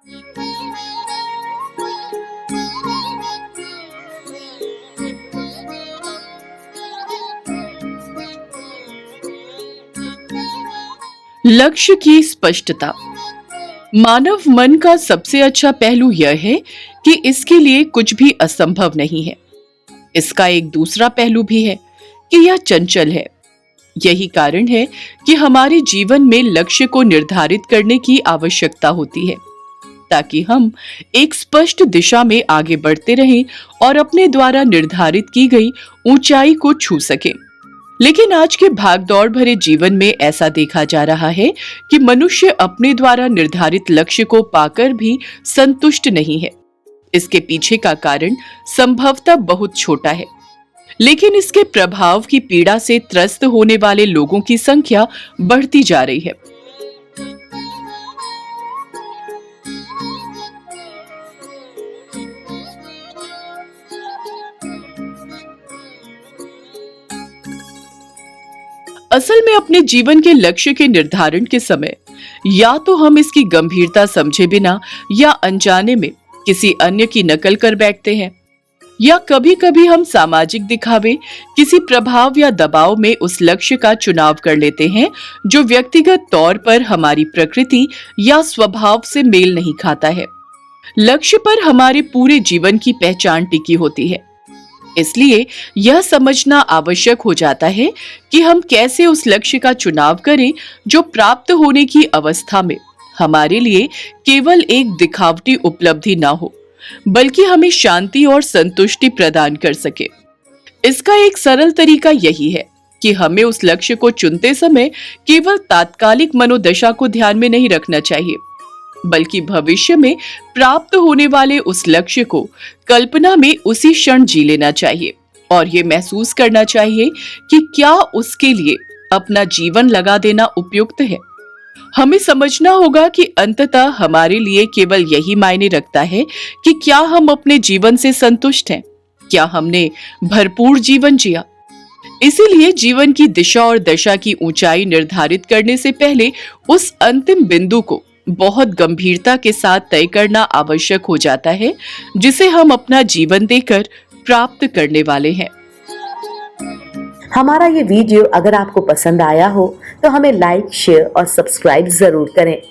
लक्ष्य की स्पष्टता। मानव मन का सबसे अच्छा पहलू यह है कि इसके लिए कुछ भी असंभव नहीं है। इसका एक दूसरा पहलू भी है कि यह चंचल है। यही कारण है कि हमारे जीवन में लक्ष्य को निर्धारित करने की आवश्यकता होती है, ताकि हम एक स्पष्ट दिशा में आगे बढ़ते रहें और अपने द्वारा निर्धारित की गई ऊंचाई को छू सकें। लेकिन आज के भागदौड़ भरे जीवन में ऐसा देखा जा रहा है कि मनुष्य अपने द्वारा निर्धारित लक्ष्य को पाकर भी संतुष्ट नहीं है। इसके पीछे का कारण संभवतः बहुत छोटा है, लेकिन इसके प्रभाव की पीड़ा से त्रस्त होने वाले लोगों की संख्या बढ़ती जा रही है। असल में अपने जीवन के लक्ष्य के निर्धारण के समय या तो हम इसकी गंभीरता समझे बिना या अनजाने में किसी अन्य की नकल कर बैठते हैं, या कभी कभी हम सामाजिक दिखावे, किसी प्रभाव या दबाव में उस लक्ष्य का चुनाव कर लेते हैं जो व्यक्तिगत तौर पर हमारी प्रकृति या स्वभाव से मेल नहीं खाता है। लक्ष्य पर हमारे पूरे जीवन की पहचान टिकी होती है, इसलिए यह समझना आवश्यक हो जाता है कि हम कैसे उस लक्ष्य का चुनाव करें जो प्राप्त होने की अवस्था में हमारे लिए केवल एक दिखावटी उपलब्धि ना हो, बल्कि हमें शांति और संतुष्टि प्रदान कर सके। इसका एक सरल तरीका यही है कि हमें उस लक्ष्य को चुनते समय केवल तात्कालिक मनोदशा को ध्यान में नहीं रखना चाहिए, बल्कि भविष्य में प्राप्त होने वाले उस लक्ष्य को कल्पना में उसी क्षण जी लेना चाहिए और ये महसूस करना चाहिए कि क्या उसके लिए अपना जीवन लगा देना उपयुक्त है। हमें समझना होगा कि अंततः हमारे लिए केवल यही मायने रखता है कि क्या हम अपने जीवन से संतुष्ट हैं, क्या हमने भरपूर जीवन जिया। इसीलिए जीवन की दिशा और दशा की ऊंचाई निर्धारित करने से पहले उस अंतिम बिंदु को बहुत गंभीरता के साथ तय करना आवश्यक हो जाता है, जिसे हम अपना जीवन देकर प्राप्त करने वाले हैं। हमारा ये वीडियो अगर आपको पसंद आया हो तो हमें लाइक, शेयर और सब्सक्राइब जरूर करें।